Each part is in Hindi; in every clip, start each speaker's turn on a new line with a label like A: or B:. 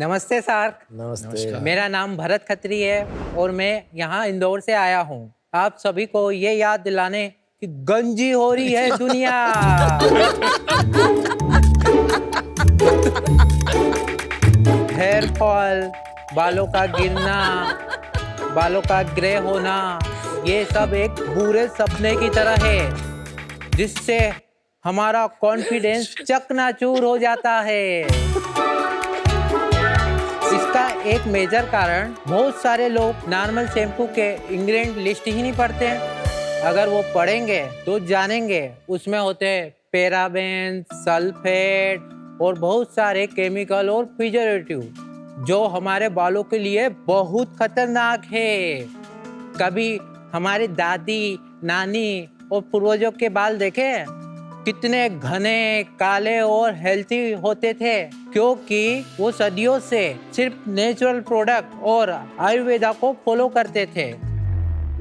A: नमस्ते सर।
B: नमस्ते।
A: मेरा नाम भरत खत्री है और मैं यहाँ इंदौर से आया हूँ आप सभी को ये याद दिलाने कि गंजी हो रही है दुनिया। हेयर फॉल, बालों का गिरना, बालों का ग्रे होना, ये सब एक बुरे सपने की तरह है जिससे हमारा कॉन्फिडेंस चकनाचूर हो जाता है। इसका एक मेजर कारण बहुत सारे लोग नॉर्मल शैम्पू के इंग्रेडिएंट लिस्ट ही नहीं पढ़ते हैं। अगर वो पढ़ेंगे तो जानेंगे उसमें होते हैं पैराबेन, सल्फेट और बहुत सारे केमिकल और प्रिजर्वेटिव जो हमारे बालों के लिए बहुत खतरनाक है। कभी हमारी दादी, नानी और पूर्वजों के बाल देखे कितने घने, काले और हेल्थी होते थे क्योंकि वो सदियों से सिर्फ नेचुरल प्रोडक्ट और आयुर्वेदा को फॉलो करते थे।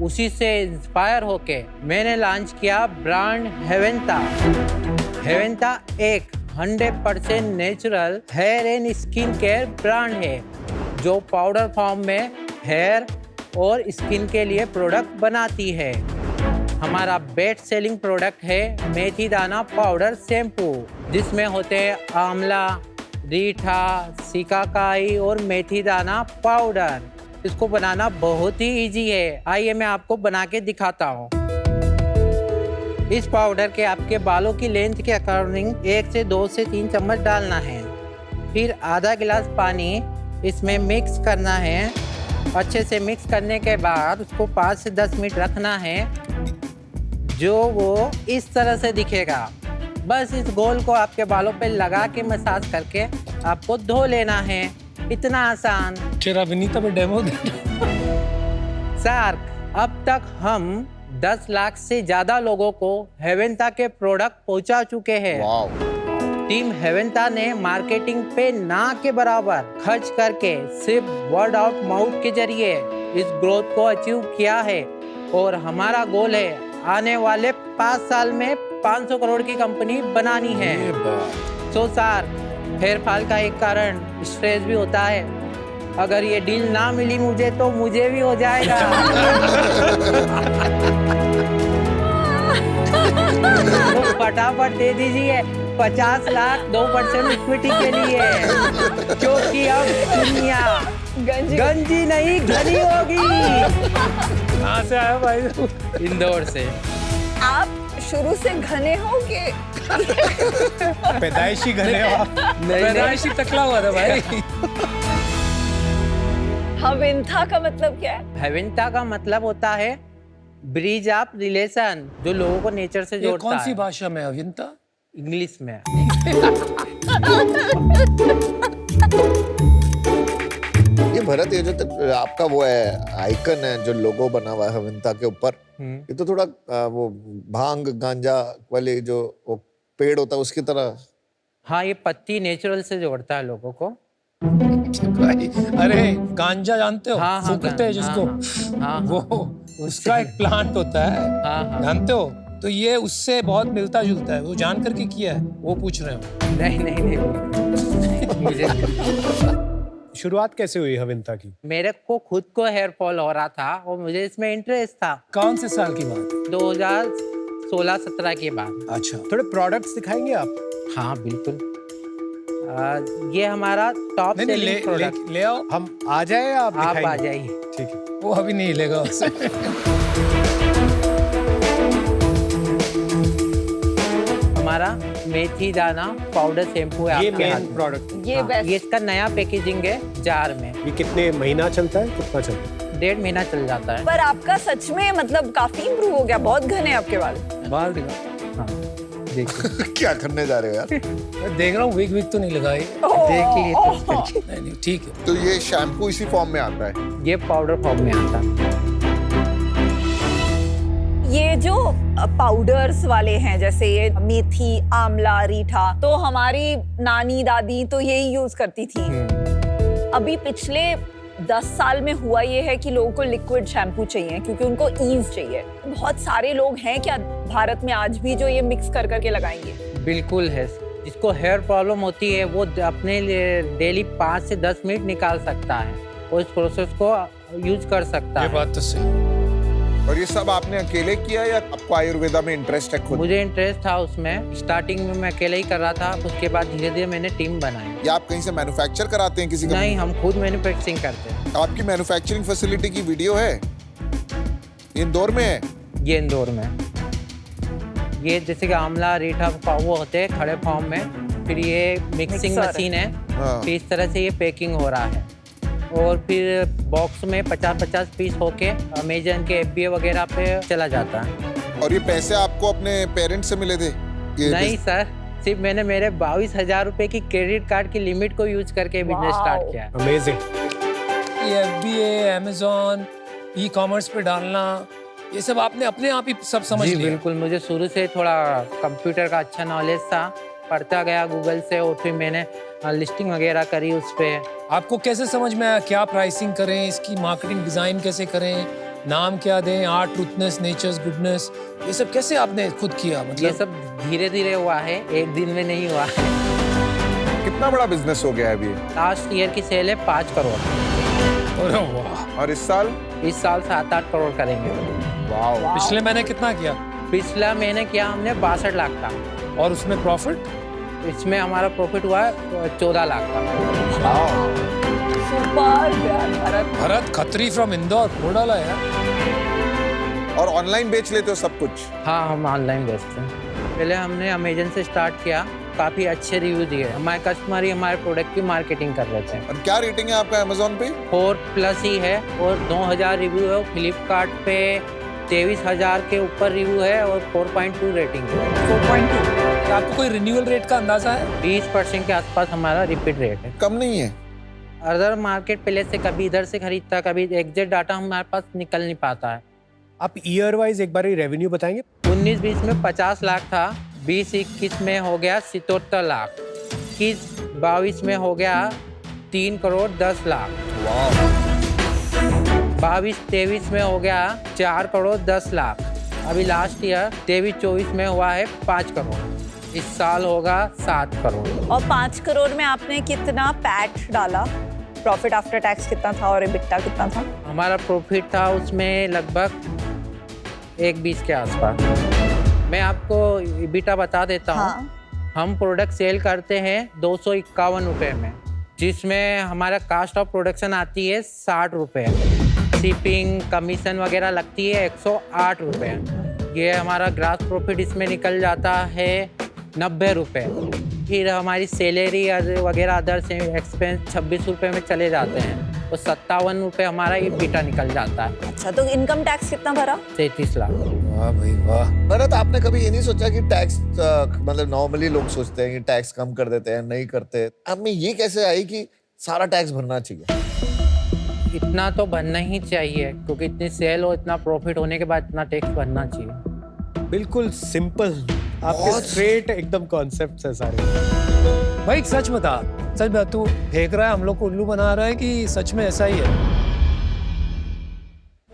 A: उसी से इंस्पायर होके मैंने लॉन्च किया ब्रांड हेवेंता। हेवेंता एक 100% natural hair and skin care brand है जो पाउडर फॉर्म में हेयर और स्किन के लिए प्रोडक्ट बनाती है। हमारा बेस्ट सेलिंग प्रोडक्ट है मेथी दाना पाउडर शैम्पू जिसमें होते हैं आंवला, रीठा, सिकाकाई और मेथी दाना पाउडर। इसको बनाना बहुत ही इजी है। आइए मैं आपको बना के दिखाता हूँ। इस पाउडर के आपके बालों की लेंथ के अकॉर्डिंग 1 से 2 से 3 चम्मच डालना है। फिर आधा गिलास पानी इसमें मिक्स करना है। अच्छे से मिक्स करने के बाद उसको 5 से 10 मिनट रखना है जो वो इस तरह से दिखेगा। बस इस घोल को आपके बालों पे लगा के मसाज करके आपको धो लेना है। इतना आसान।
B: तेरा विनीता पे डेमो दे।
A: सर, अब तक हम 10 लाख से ज्यादा लोगों को हेवेंता के प्रोडक्ट पहुंचा चुके हैं। टीम हेवेंता ने मार्केटिंग पे ना के बराबर खर्च करके सिर्फ वर्ड ऑफ माउथ के जरिए इस ग्रोथ को अचीव किया है और हमारा गोल है आने वाले 5 साल में 500 करोड़ की कंपनी बनानी है। सो सर, हेयर फॉल का एक कारण स्ट्रेस भी होता है। अगर ये डील ना मिली मुझे तो मुझे भी हो जाएगा। तो फटाफट दे दीजिए 50 लाख 2% इक्विटी के लिए क्योंकि अब दुनिया गंजी नहीं घनी होगी।
B: कहाँ से आया भाई?
A: इंदौर से।
C: आप शुरू से घने हो कि
B: पैदाइशी घने हो? पैदाइशी टकला हुआ था भाई।
C: हेवेंता का मतलब क्या है?
A: हेवेंता का मतलब होता है ब्रिज ऑफ रिलेशन जो लोगों को नेचर से जोड़ता है।
B: कौन सी भाषा में हेवेंता?
A: इंग्लिश में।
D: ये भरत, ये जो आपका वो है आइकन है जो लोगो बना हुआ है हेवेंता के ऊपर, ये तो थोड़ा वो भांग गांजा वाले जो वो पेड़ होता है उसकी तरह।
A: हाँ, ये पत्ती नेचुरल से जोड़ता है लोगों को।
B: अरे गांजा जानते हो?
A: हाँ,
B: फूकते हैं जिसको।
A: हाँ,
B: वो उसका एक प्लांट होता है।
A: हाँ।
B: जानते हो? तो ये उससे बहुत मिलता जुलता है। वो जान करके किया है, वो पूछ रहे हो?
A: नहीं। मुझे
E: शुरुआत कैसे हुई हेवेंता की?
A: मेरे को खुद को हेयर फॉल हो रहा था और मुझे इसमें इंटरेस्ट था।
B: कौन से साल की बात?
A: 2016-17 के बाद।
B: अच्छा,
E: थोड़े प्रोडक्ट्स दिखाएंगे आप?
A: हाँ बिल्कुल। ये हमारा टॉप सेलिंग प्रोडक्ट।
B: ले आओ।
E: हम आ जाए या आप
A: आप
E: दिखाएंगे?
A: आ जाइए।
E: ठीक है।
B: वो अभी नहीं लेगा उसे।
A: हमारा मेथी दाना पाउडर शैम्पू है
E: ये
A: आपके हाथ
E: मेन
A: में।
E: प्रोडक्ट।
C: ये
A: हाँ,
C: बेस्ट।
A: ये इसका नया पैकेजिंग है जार में।
E: ये कितने महीना चलता है, कितना चलता है?
A: 1.5 महीना चल जाता है।
C: पर आपका सच में मतलब काफी इम्प्रूव हो गया, बहुत घने आपके बाल।
B: बाल दिखा।
A: हाँ, देखिए।
D: क्या करने जा रहे हो यार?
B: मैं देख रहा हूँ विग तो नहीं लगाई।
A: देख लिए तो।
B: नहीं ठीक है।
D: तो ये शैम्पू इसी फॉर्म में आता है?
A: ये पाउडर फॉर्म में आता है।
C: ये जो पाउडर्स वाले हैं जैसे ये मेथी, आंवला, रीठा, तो हमारी नानी दादी तो यही यूज करती थी। अभी पिछले 10 साल में हुआ ये है कि लोगों को लिक्विड शैम्पू चाहिए क्योंकि उनको ईज चाहिए। बहुत सारे लोग हैं क्या भारत में आज भी जो ये मिक्स कर करके लगाएंगे?
A: बिल्कुल है। जिसको हेयर प्रॉब्लम होती है वो अपने लिए डेली 5 से 10 मिनट निकाल सकता है और इस प्रोसेस को यूज कर सकता
B: ये
A: है।
B: बात तो सही।
F: और ये सब आपने अकेले किया या आपको आयुर्वेदा में इंटरेस्ट है खुद?
A: मुझे इंटरेस्ट था उसमें, स्टार्टिंग में मैं अकेले ही कर रहा था, उसके बाद धीरे धीरे मैंने टीम बनाई।
F: या आप कहीं से मैन्युफैक्चर कराते हैं किसी का?
A: नहीं, हम खुद मैन्युफैक्चरिंग करते हैं।
F: आपकी मैन्युफैक्चरिंग फैसिलिटी की वीडियो है? इंदौर में है?
A: ये इंदौर में, ये जैसे कि आंवला रीठा वो होते हैं खड़े फॉर्म में, फिर ये मिक्सिंग
C: मिक्सर।
A: मशीन है,
F: हाँ।
A: फिर इस तरह से ये पैकिंग हो रहा है और फिर बॉक्स में 50-50 पीस होके अमेजन के FBA वगैरह पे चला जाता है।
F: और ये पैसे आपको अपने पेरेंट्स से मिले थे? ये
A: नहीं सर, सिर्फ मैंने मेरे 22,000 रुपए की क्रेडिट कार्ड की लिमिट को यूज करके बिजनेस
C: Wow.
A: स्टार्ट किया है।
E: अमेजिंग।
B: ये FBA, Amazon, ई-कॉमर्स पे डालना, ये सब आपने अपने आप ही सब समझ
A: जी
B: लिया?
A: बिल्कुल, मुझे शुरू से थोड़ा कंप्यूटर का अच्छा नॉलेज था, पढ़ता गया गूगल से और फिर मैंने लिस्टिंग वगैरह करी उस पे।
B: आपको कैसे समझ में आया क्या प्राइसिंग करें, इसकी मार्केटिंग डिजाइन कैसे करें, नाम क्या दें, आर्ट, ट्रूथनेस, नेचर्स, गुडनेस, ये सब कैसे आपने खुद किया?
A: ये
B: मतलब
A: सब धीरे धीरे हुआ है, एक दिन में नहीं हुआ है।
F: कितना बड़ा बिजनेस हो गया है अभी?
A: लास्ट ईयर की सेल है 5 करोड़,
B: अरे वाह।
F: और इस साल?
A: इस साल 7-8 करोड़ करेंगे।
F: वाह।
B: पिछले महीने कितना किया
A: पिछला महीने किया हमने 62 लाख का,
B: और उसमें प्रॉफिट?
A: इसमें हमारा प्रॉफिट हुआ है 14 लाख का।
C: सुपर यार भरत।
B: भरत खत्री फ्रॉम इंदौर, वो डाला यार।
F: और ऑनलाइन बेच लेते हो सब कुछ?
A: हाँ, हम ऑनलाइन बेचते हैं। पहले हमने अमेजन से स्टार्ट किया, काफ़ी अच्छे रिव्यू दिए, हमारे कस्टमर ही हमारे प्रोडक्ट की मार्केटिंग कर रहे थे।
F: और क्या रेटिंग है आपका अमेजोन पे?
A: 4+ ही है और 2000 रिव्यू है। फ्लिपकार्ट पे 23,000 के ऊपर रिव्यू है और 4.2 रेटिंग है।
C: 4.2।
B: आपको कोई रिन्यूअल रेट का अंदाजा है?
A: 20% के आसपास हमारा रिपीट रेट है।
F: कम नहीं है?
A: अदर मार्केट प्लेस से कभी इधर से खरीदता, कभी एग्जैक्ट डाटा हमारे पास निकल नहीं पाता है।
E: आप ईयर वाइज एक बार रेवेन्यू बताएंगे?
A: 19-20 में 50 लाख था, 20-21 में हो गया 77 लाख, 21-22 में हो गया 3 करोड़ 10 लाख, 22-23 में हो गया 4 करोड़ 10 लाख, अभी लास्ट ईयर 23-24 में हुआ है 5 करोड़, इस साल होगा 7 करोड़।
C: और 5 करोड़ में आपने कितना पैट डाला? प्रॉफिट आफ्टर टैक्स कितना था और EBITDA कितना था?
A: हमारा प्रॉफिट था उसमें लगभग 1.20 के आसपास। मैं आपको EBITDA बता देता हूँ।
C: हाँ।
A: हम प्रोडक्ट सेल करते हैं 251 रुपये में, जिसमें हमारा कास्ट ऑफ प्रोडक्शन आती है 60 रुपये, शिपिंग कमीशन वगैरह लगती है 108 रुपये। ये हमारा ग्रास प्रॉफिट इसमें निकल जाता है 90 रुपये। फिर हमारी सैलरी वगैरह अदर से एक्सपेंस 26 रुपये में चले जाते हैं और 57 रुपये हमारा EBITDA निकल जाता है।
C: अच्छा, तो इनकम टैक्स कितना भरा?
A: 33 लाख।
B: वाह भाई वाह।
D: भरत, आपने कभी ये नहीं सोचा कि टैक्स मतलब नॉर्मली लोग सोचते हैं कि टैक्स कम कर देते हैं, नहीं करते, अब में ये कैसे आई कि सारा टैक्स भरना चाहिए?
A: इतना तो भरना ही चाहिए क्योंकि इतनी सेल और इतना प्रॉफिट होने के बाद इतना टैक्स भरना चाहिए।
E: बिल्कुल सिंपल, आपके स्ट्रेट एकदम कॉन्सेप्ट्स है सारे।
B: भाई एक सच बता, सच बता, तू फेंक रहा है, हम लोग को उल्लू बना रहा है कि सच में ऐसा ही है?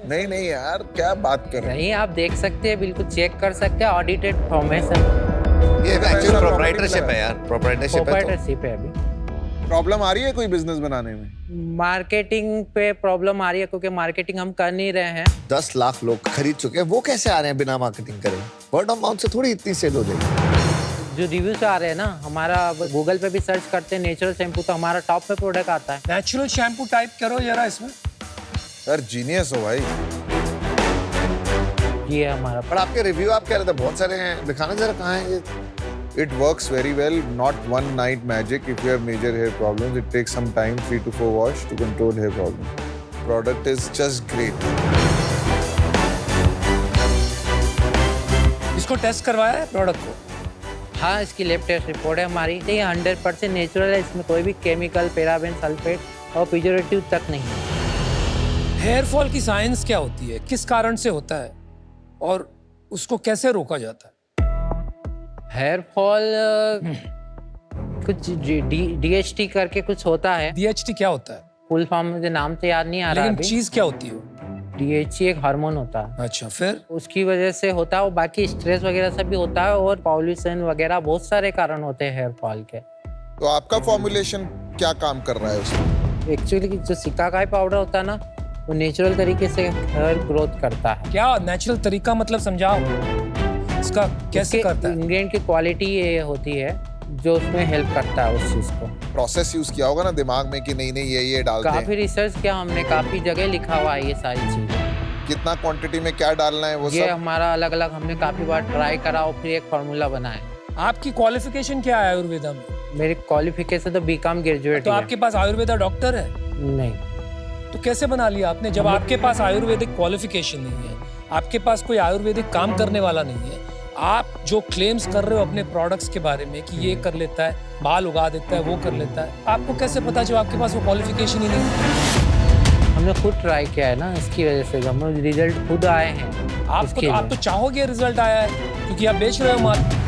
F: नहीं नहीं यार, क्या बात कर रहे हैं?
A: नहीं, आप देख सकते हैं, बिल्कुल चेक कर सकते हैं, ऑडिटेड फॉर्मेशन
D: ये एक्चुअल प्रोप्राइटरशिप है यार, प्रोप्राइटरशिप है तो।
A: प्रोप्राइटरशिप है। अभी
F: प्रॉब्लम आ रही है कोई बिजनेस बनाने में?
A: मार्केटिंग पे प्रॉब्लम आ रही है क्योंकि मार्केटिंग हम कर नहीं रहे हैं।
D: 10 लाख लोग खरीद चुके हैं, वो कैसे आ रहे हैं बिना मार्केटिंग करे? वर्ड ऑफ माउथ से थोड़ी इतनी सेल हो जाएगी।
A: जो रिव्यूज आ रहे हैं ना, हमारा गूगल पे भी सर्च करते हैं नेचुरल शैम्पू तो हमारा टॉप पे प्रोडक्ट आता है।
B: नेचुरल शैम्पू टाइप करो जरा इसमें।
F: सर जीनियस हो भाई।
A: ये हमारा
D: पर आपके रिव्यू आप कह रहे थे बहुत सारे हैं, दिखाना जरा कहाँ है ये?
F: It works very well, not one night magic. If you have major hair problems, it takes some time, 3 to 4 wash to control hair problems. Product is just great.
B: इसको टेस्ट करवाया है प्रोडक्ट को?
A: हाँ, इसकी लैब टेस्ट रिपोर्ट है हमारी। ये 100% नेचुरल है, इसमें कोई भी केमिकल, पैराबेन, सल्फेट और प्रिजर्वेटिव तक नहीं है।
B: हेयर फॉल की साइंस क्या होती है, किस कारण से होता है और उसको कैसे रोका जाता है?
A: हेयर फॉल कुछ DHT करके कुछ होता है।
B: DHT क्या होता है?
A: फुल फॉर्म मुझे नाम तो याद नहीं आ रहा
B: लेकिन
A: अभी।
B: चीज क्या होती है?
A: DHC एक हार्मोन होता है,
B: अच्छा, फिर
A: उसकी वजह से होता है, और बाकी स्ट्रेस वगैरह सब भी होता है, और पॉल्यूशन वगैरह बहुत सारे कारण होते हैं हेयर फॉल के।
F: तो आपका फॉर्मुलेशन क्या काम कर रहा है उसमें?
A: एक्चुअली जो सिकाकाई पाउडर होता है ना, वो नेचुरल तरीके से हेयर ग्रोथ करता है।
B: क्या नेचुरल तरीका मतलब समझाओ, इसका कैसे करता है?
A: इंग्रेडिएंट की क्वालिटी ये होती है जो उसमें हेल्प करता है उस चीज को।
F: प्रोसेस यूज किया होगा ना दिमाग में कि नहीं ये डालते
A: काफी
F: हैं।
A: रिसर्च किया हमने, काफी जगह लिखा हुआ है ये सारी चीजें।
F: कितना क्वांटिटी में क्या डालना है वो
A: ये
F: सब?
A: हमारा अलग अलग हमने काफी बार ट्राई करा और फिर एक फार्मूला बनाया।
B: आपकी क्वालिफिकेशन क्या है आयुर्वेदा में?
A: मेरी क्वालिफिकेशन तो बीकॉम ग्रेजुएट
B: तो
A: है।
B: आपके पास आयुर्वेदा डॉक्टर है?
A: नहीं,
B: तो कैसे बना लिया आपने जब आपके पास आयुर्वेदिक क्वालिफिकेशन नहीं है, आपके पास कोई आयुर्वेदिक काम करने वाला नहीं है, आप जो क्लेम्स कर रहे हो अपने प्रोडक्ट्स के बारे में कि ये कर लेता है, बाल उगा देता है, वो कर लेता है, आपको कैसे पता जब आपके पास वो क्वालिफिकेशन ही नहीं है?
A: हमने खुद ट्राई किया है ना, इसकी वजह से हमें रिजल्ट खुद आए हैं।
B: आपको तो आप तो चाहोगे रिजल्ट आया है क्योंकि आप बेच रहे हो माल।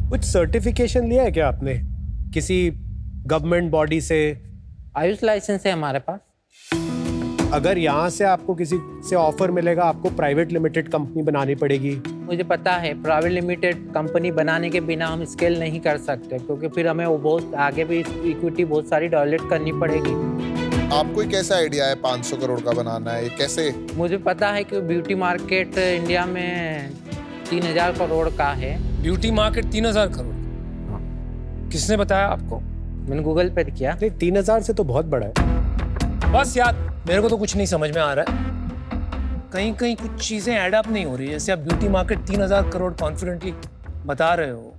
E: कुछ सर्टिफिकेशन लिया है क्या आपने किसी गवर्नमेंट बॉडी से?
A: आयुष लाइसेंस है हमारे पास।
E: अगर यहाँ से आपको किसी से ऑफर मिलेगा, आपको प्राइवेट लिमिटेड कंपनी बनानी पड़ेगी।
A: मुझे पता है प्राइवेट लिमिटेड कंपनी बनाने के बिना हम स्केल नहीं कर सकते, क्योंकि फिर हमें वो बहुत आगे भी इक्विटी बहुत सारी डेवलप करनी पड़ेगी।
F: आपको कैसा आइडिया है 500 करोड़ का बनाना है, ये कैसे?
A: मुझे पता है कि ब्यूटी मार्केट इंडिया में 3000 करोड़ का है।
B: Beauty market 3000 crore? किसने बताया आपको?
A: मैंने गूगल पे किया।
E: नहीं, 3000 से तो बहुत बड़ा है।
B: बस यार, मेरे को तो कुछ नहीं समझ में आ रहा है, कहीं कहीं कुछ चीजें ऐड अप नहीं हो रही है। जैसे आप ब्यूटी मार्केट 3000 करोड़ कॉन्फिडेंटली बता रहे हो,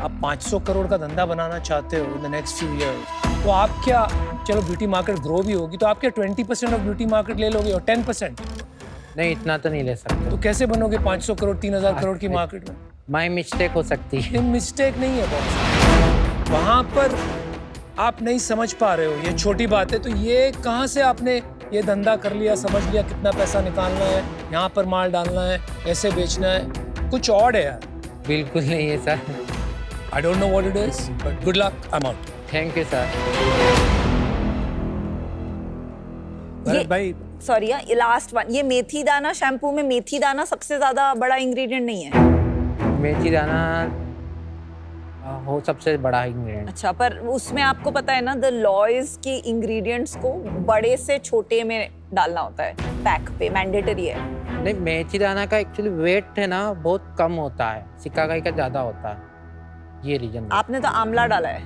B: आप 500 करोड़ का धंधा बनाना चाहते हो in the next few years, तो आप क्या, चलो ब्यूटी मार्केट ग्रो भी होगी तो आप क्या 20% ऑफ ब्यूटी मार्केट ले लोगे और 10%?
A: नहीं, इतना तो नहीं ले सकते।
B: तो कैसे बनोगे 500 करोड़ 3000 करोड़ की मार्केट में?
A: माई मिस्टेक हो सकती है।
B: ये मिस्टेक नहीं है बॉस, वहां पर आप नहीं समझ पा रहे हो, ये छोटी बात है। तो ये कहाँ से आपने ये धंधा कर लिया, समझ लिया कितना पैसा निकालना है, यहाँ पर माल डालना है, ऐसे बेचना है, कुछ और है यार।
A: बिल्कुल नहीं है sir.
B: I don't know what it is, but good luck. I'm out.
A: Thank you sir.
E: Bharat भाई,
C: सॉरी, लास्ट वन, ये मेथी दाना शैम्पू में मेथी दाना सबसे ज्यादा बड़ा इंग्रेडिएंट नहीं है?
A: मेथी दाना हो सबसे बड़ा इंग्रेडिएंट।
C: अच्छा, पर उसमें आपको पता है ना, द लॉज की इंग्रेडिएंट्स को बड़े से छोटे में डालना होता है, पैक पे मैंडेटरी है।
A: नहीं, मेथी दाना का एक्चुअली वेट है ना बहुत कम होता है, सिकाकाई का ज्यादा होता है, ये रीजन।
C: आपने तो आंवला डाला है।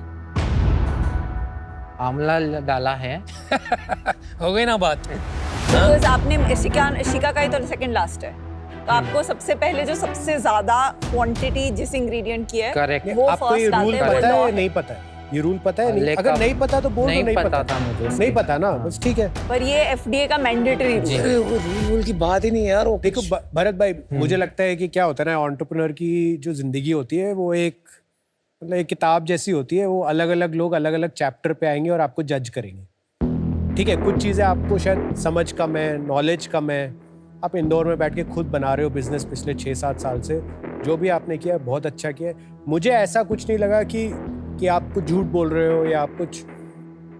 A: आंवला डाला है।
B: हो गई ना बात?
C: बिकॉज आपने शिकाकाई तो सेकंड लास्ट है, तो आपको सबसे पहले जो सबसे ज्यादा क्वांटिटी जिस इंग्रेडिएंट की है
A: करेक्ट।
C: वो
E: आपको ये
C: फर्स्ट
E: रूल
C: डालते हैं,
E: पता
C: वो
E: है
C: law
E: या नहीं पता है? ये रूल पता है नहीं?
A: लेकिन
E: अगर नहीं पता तो बोल दो नहीं
A: पता था मुझे।
E: नहीं पता ना, बस ठीक है।
C: पर ये एफडीए का मैंडेटरी रूल है।
B: रूल की बात ही नहीं यार। वो
E: देखो भरत भाई, मुझे लगता है कि क्या होता है ना, एंटरप्रेन्योर की जो जिंदगी होती है वो एक मतलब एक किताब जैसी होती है। वो अलग अलग लोग अलग अलग चैप्टर पे आएंगे और आपको जज करेंगे। ठीक है, कुछ चीज़ें आपको शायद समझ कम है, नॉलेज कम है। आप इंदौर में बैठ के खुद बना रहे हो बिजनेस पिछले 6-7 साल से, जो भी आपने किया बहुत अच्छा किया। मुझे ऐसा कुछ नहीं लगा कि आप कुछ झूठ बोल रहे हो या आप कुछ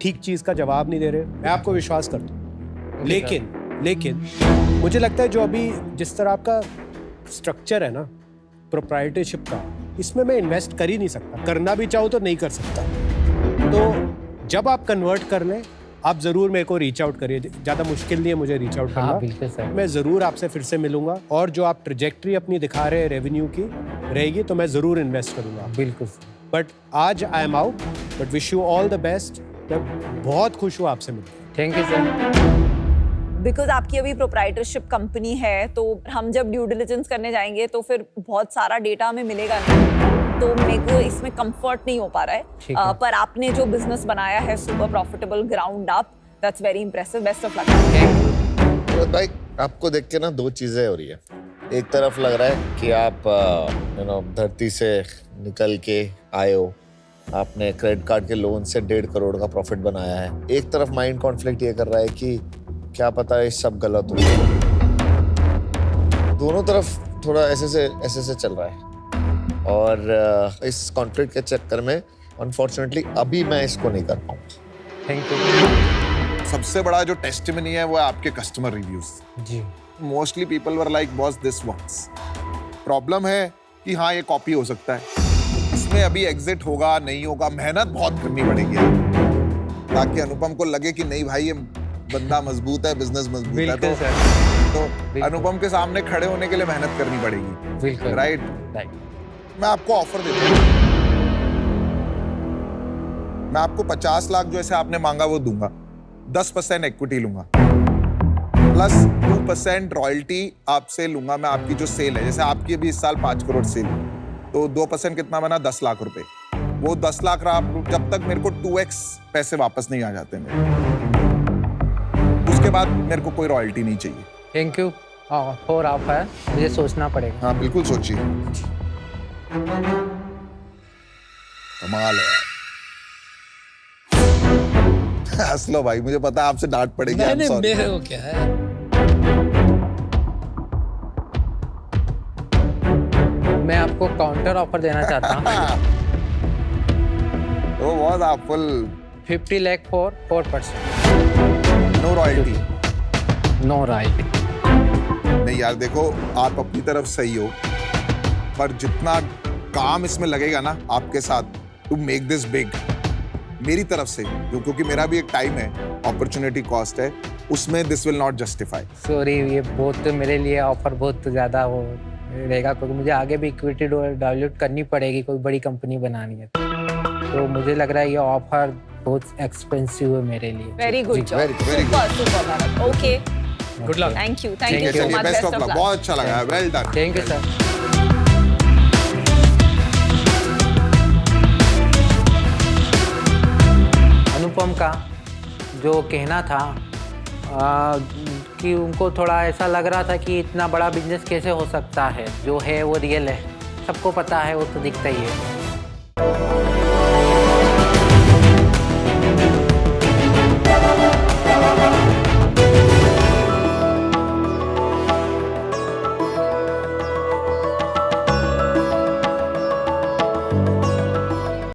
E: ठीक चीज़ का जवाब नहीं दे रहे हो। मैं आपको विश्वास करता हूँ, लेकिन मुझे लगता है जो अभी जिस तरह आपका स्ट्रक्चर है ना प्रोप्राइटरशिप का, इसमें मैं इन्वेस्ट कर ही नहीं सकता। करना भी चाहूँ तो नहीं कर सकता। तो जब आप कन्वर्ट कर लें, आप जरूर मेरे को रीच आउट करिए। ज़्यादा मुश्किल नहीं है मुझे रीच आउट
A: हाँ,
E: करना।
A: बिल्कुल सर।
E: मैं ज़रूर आपसे फिर से मिलूंगा, और जो आप ट्रेजेक्ट्री अपनी दिखा रहे हैं रेवेन्यू की रहेगी तो मैं ज़रूर इन्वेस्ट करूंगा।
A: बिल्कुल।
E: बट आज I am out, but wish you all the best. मैं बहुत खुश हूँ आपसे मिलकर।
A: Thank you sir.
C: बिकॉज आपकी अभी प्रोप्राइटरशिप कंपनी है, तो हम जब ड्यू डिलिजेंस करने जाएंगे तो फिर बहुत सारा डेटा हमें मिलेगा नहीं, तो मेरे को इसमें कंफर्ट नहीं हो पा रहा
A: ठीक
C: है।
A: है।
C: पर आपने जो बिजनेस बनाया है super profitable ground up, that's very impressive. Best of luck.
D: Bharat भाई, आपको देख के ना दो चीजें हो रही है। एक तरफ लग रहा है कि आप धरती से निकल के आए हो, आपने क्रेडिट कार्ड के लोन से 1.5 करोड़ का प्रॉफिट बनाया है। एक तरफ माइंड कॉन्फ्लिक्ट ये कर रहा है कि क्या पता है सब गलत हो। दोनों तरफ थोड़ा ऐसे से चल रहा है, और इस कॉन्फ्लिक्ट के चक्कर में अनफॉर्चुनेटली अभी मैं इसको नहीं कर पाऊंगा।
A: Thank you.
F: सबसे बड़ा जो टेस्टिमनी है वो है आपके कस्टमर रिव्यूज।
A: जी
F: mostly people were like boss this works. Problem है कि हाँ ये कॉपी हो सकता है, इसमें अभी एग्जिट होगा नहीं होगा, मेहनत बहुत करनी पड़ेगी ताकि अनुपम को लगे कि नहीं भाई ये बंदा मजबूत है, बिजनेस मजबूत है।
A: बिल्कुल सर,
F: तो अनुपम के सामने खड़े होने के लिए मेहनत करनी पड़ेगी।
A: बिल्कुल
F: राइट।
A: राइट।
F: मैं आपको ऑफर देता हूँ, मैं आपको 50 लाख जो ऐसे आपने मांगा वो दूंगा, 10% इक्विटी लूंगा प्लस 2% रॉयल्टी आपसे लूंगा मैं, आपकी जो सेल है, जैसे आपकी अभी इस साल 5 करोड़ सेल, तो 2% कितना बना, 10 लाख रुपए। वो 10 लाख रहा जब तक मेरे को 2x पैसे वापस नहीं आ जाते मेरे, उसके बाद मेरे को कोई रॉयल्टी नहीं चाहिए।
A: थैंक यू फॉर ऑफर, मुझे सोचना पड़ेगा।
F: हाँ बिल्कुल सोचिए, कमाल है। हंस लो भाई, मुझे पता है आपसे डांट पड़ेगी। I'm
B: मैंने
F: sorry।
B: मेरे को क्या है,
A: मैं आपको काउंटर ऑफर देना चाहता हूँ।
F: वो बहुत आप full
A: 50 lakh for 4%।
F: No royalty.
A: No right.
F: नहीं यार देखो, आप अपनी तरफ सही हो, पर जितना काम इसमें लगेगा ना आपके साथ टू मेक दिस बिग, मेरी तरफ से क्योंकि मेरा भी एक टाइम है, अपॉर्चुनिटी कॉस्ट है, उसमें this will not justify.
A: Sorry, ये बहुत मेरे लिए ऑफर बहुत ज़्यादा वो रहेगा, क्योंकि मुझे आगे भी इक्विटी डाइल्यूट करनी पड़ेगी, कोई बड़ी कंपनी बनानी है। तो मुझे लग रहा है ये ऑफर बहुत एक्सपेंसिव है मेरे लिए।
C: Very good job,
F: very good.
C: Super super Bharat. Okay,
B: good luck.
C: Thank you
F: ठीक है,
C: सो
F: चलिए,
C: मच,
F: बेस्ट ऑफ लक। बहुत अच्छा लगा, well done.
A: Thank you sir. Anupam का जो कहना था कि उनको थोड़ा ऐसा लग रहा था कि इतना बड़ा बिजनेस कैसे हो सकता है, जो है वो रियल है, सबको पता है, वो तो दिखता ही है।